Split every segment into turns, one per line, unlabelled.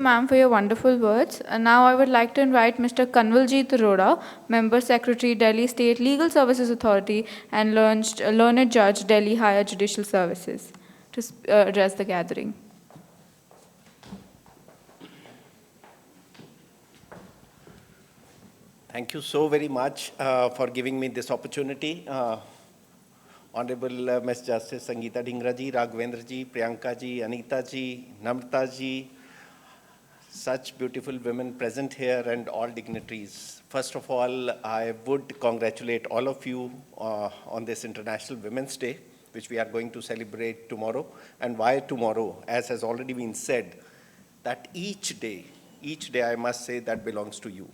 Ma'am, for your wonderful words. And now I would like to invite Mr. Kanwal Jeet Arora, Member Secretary, Delhi State Legal Services Authority, and learned Judge, Delhi Higher Judicial Services, to address the gathering.
Thank you so very much for giving me this opportunity. Honorable Ms. Justice Sangeeta Dhingra ji, Raghavendra ji, Priyanka ji, Anita ji, Namrata ji, such beautiful women present here and all dignitaries. First of all, I would congratulate all of you on this International Women's Day, which we are going to celebrate tomorrow. And why tomorrow? As has already been said, that each day I must say that belongs to you.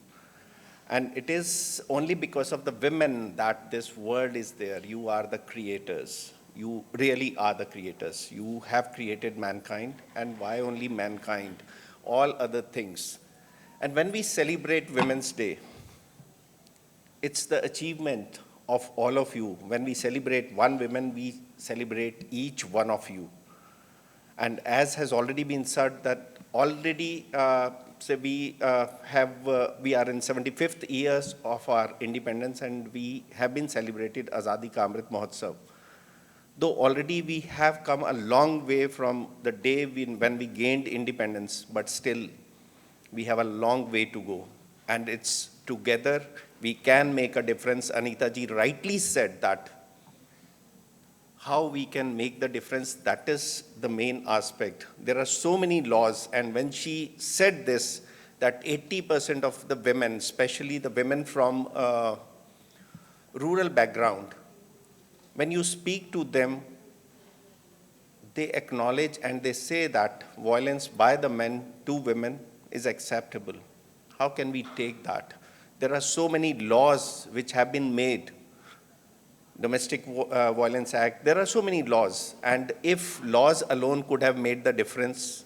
And it is only because of the women that this world is there. You are the creators. You really are the creators. You have created mankind. And why only mankind? All other things. And when we celebrate Women's Day, it's the achievement of all of you. When we celebrate one woman, we celebrate each one of you. And as has already been said, that already we are in 75th years of our independence, and we have been celebrated Azadi Ka Amrit Mahotsav. Though already we have come a long way from the day when we gained independence, but still we have a long way to go. And it's together we can make a difference. Anita ji rightly said that how we can make the difference, that is the main aspect. There are so many laws, and when she said this, that 80% of the women, especially the women from rural background, when you speak to them, they acknowledge and they say that violence by the men to women is acceptable. How can we take that? There are so many laws which have been made. Domestic Violence Act, there are so many laws, and if laws alone could have made the difference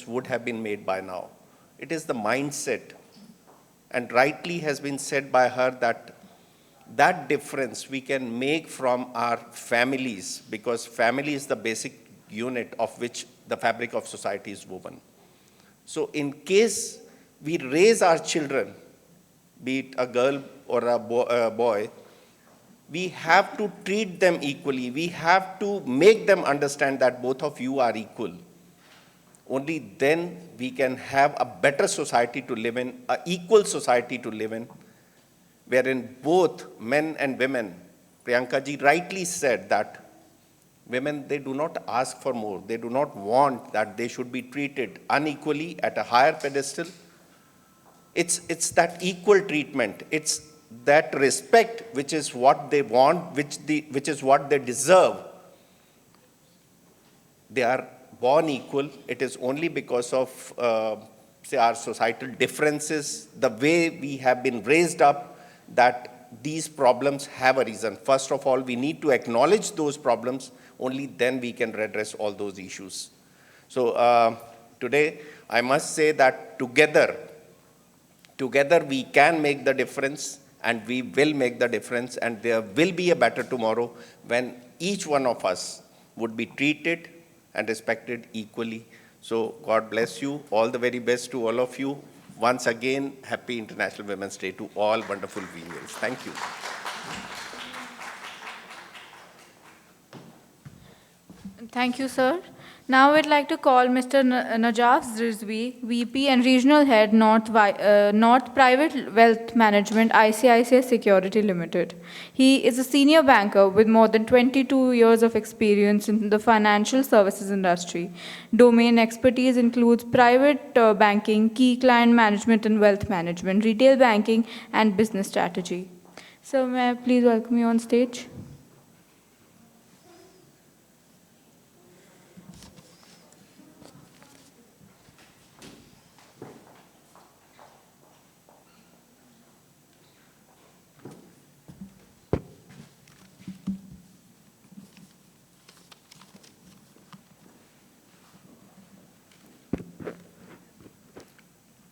would have been made by now. It is the mindset, and rightly has been said by her that difference we can make from our families, because family is the basic unit of which the fabric of society is woven. So in case we raise our children, be it a girl or a boy, we have to treat them equally. We have to make them understand that both of you are equal. Only then we can have a better society to live in, an equal society to live in, wherein both men and women, Priyanka ji rightly said that women, they do not ask for more. They do not want that they should be treated unequally at a higher pedestal. It's that equal treatment. It's that respect which is what they want, which is what they deserve. They are born equal. It is only because of say our societal differences, the way we have been raised up, that these problems have a reason. First of all, we need to acknowledge those problems. Only then we can redress all those issues. So today, I must say that together we can make the difference, and we will make the difference, and there will be a better tomorrow when each one of us would be treated and respected equally. So God bless you. All the very best to all of you. Once again, happy International Women's Day to all wonderful females. Thank you.
Thank you, sir. Now I'd like to call Mr. Najaf Rizvi, VP and Regional Head, North Private Wealth Management, ICICI Security Limited. He is a senior banker with more than 22 years of experience in the financial services industry. Domain expertise includes private banking, key client management and wealth management, retail banking, and business strategy. So may I please welcome you on stage?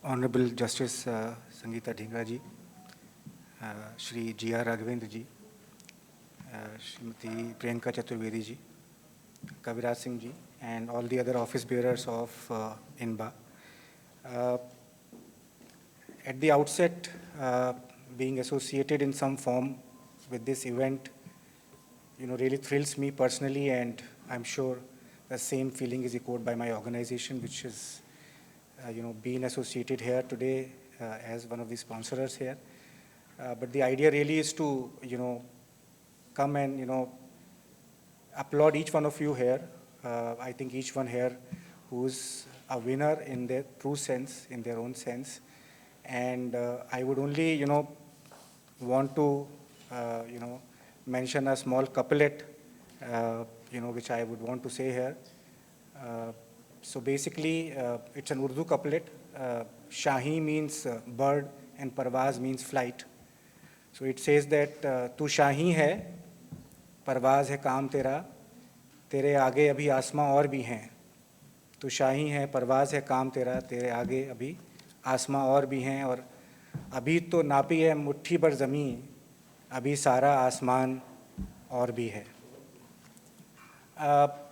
Honorable Justice Sangeeta Dhingra ji, Shri G.R. Raghavendra ji, Shrimati Priyanka Chaturvedi ji, Kaviraj Singh ji, and all the other office bearers of INBA. Uh, at the outset, being associated in some form with this event, really thrills me personally, and I'm sure the same feeling is echoed by my organization, which is, being associated here today as one of the sponsors here. But the idea really is to, come and, applaud each one of you here. I think each one here who's a winner in their true sense, in their own sense. And I would only, want to, mention a small couplet, which I would want to say here. So basically, it's an Urdu couplet. Shahi means bird and Parvaz means flight. So it says that tu shahi hai, परवाज़ है काम तेरा, तेरे आगे अभी आसमां और भी हैं. तो शाही है, परवाज़ है काम तेरा, तेरे आगे अभी आसमां और भी हैं. और अभी तो नापी है मुट्ठी भर ज़मीं, अभी सारा आसमान और भी है.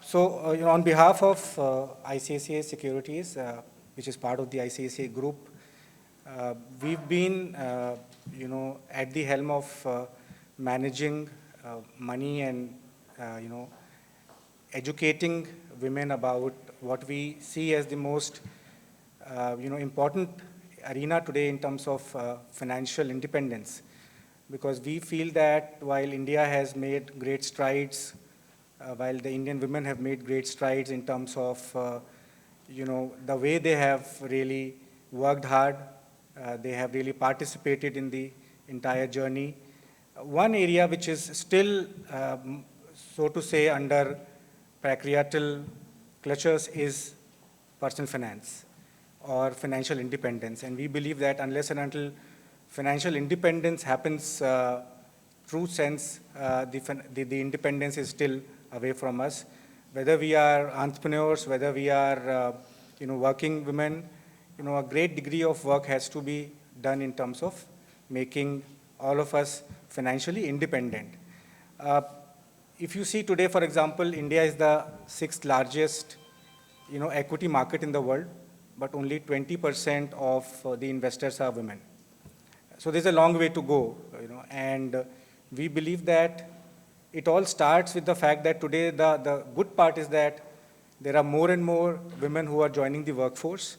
So on behalf of ICICI Securities, which is part of the ICICI group, we've been, at the helm of managing money and, educating women about what we see as the most, important arena today in terms of financial independence. Because we feel that while India has made great strides, while the Indian women have made great strides in terms of, the way they have really worked hard, they have really participated in the entire journey. One area which is still, so to say, under patriarchal clutches is personal finance or financial independence. And we believe that unless and until financial independence happens, true sense, the independence is still away from us. Whether we are entrepreneurs, whether we are, working women, a great degree of work has to be done in terms of making all of us financially independent. If you see today, for example, India is the 6th largest, equity market in the world, but only 20% of the investors are women. So there's a long way to go, and we believe that it all starts with the fact that today the good part is that there are more and more women who are joining the workforce.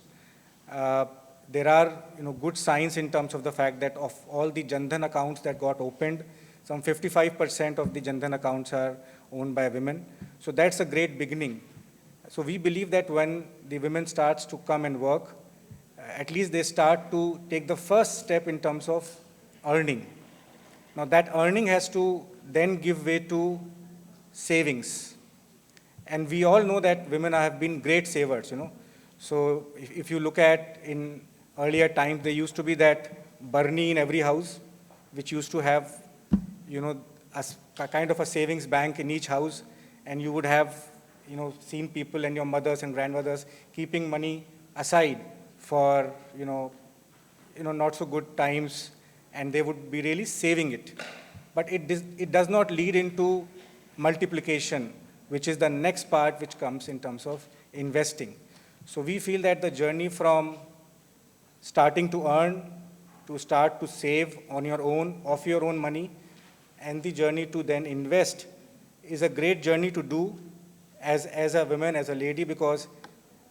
There are, good signs in terms of the fact that of all the Jan Dhan accounts that got opened, some 55% of the Jan Dhan accounts are owned by women. So that's a great beginning. So we believe that when the women starts to come and work, at least they start to take the first step in terms of earning. Now that earning has to then give way to savings. And we all know that women have been great savers, So if you look at in earlier times, there used to be that burni in every house, which used to have, a kind of a savings bank in each house, and you would have, seen people and your mothers and grandmothers keeping money aside for, not so good times, and they would be really saving it. But it does not lead into multiplication, which is the next part which comes in terms of investing. So we feel that the journey from starting to earn to start to save on your own, of your own money, and the journey to then invest is a great journey to do as a woman, as a lady, because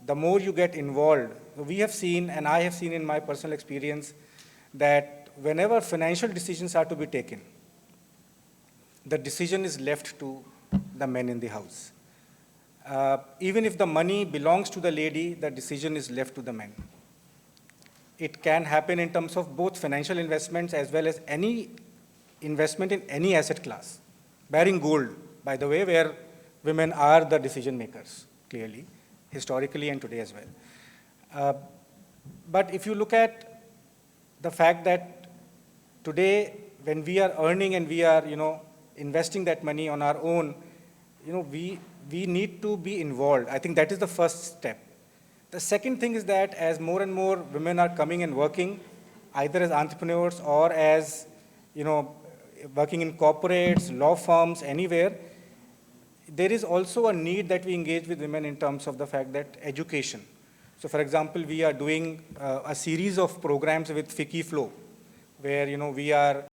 the more you get involved, we have seen, and I have seen in my personal experience, that whenever financial decisions are to be taken, the decision is left to the men in the house. Even if the money belongs to the lady, the decision is left to the men. It can happen in terms of both financial investments as well as any investment in any asset class, barring gold, by the way, where women are the decision makers, clearly, historically and today as well. But if you look at the fact that today, when we are earning and we are, investing that money on our own, we need to be involved. I think that is the first step. The second thing is that as more and more women are coming and working, either as entrepreneurs or as, working in corporates, law firms, anywhere, there is also a need that we engage with women in terms of the fact that education. So for example, we are doing a series of programs with Fiki Flow, where, we are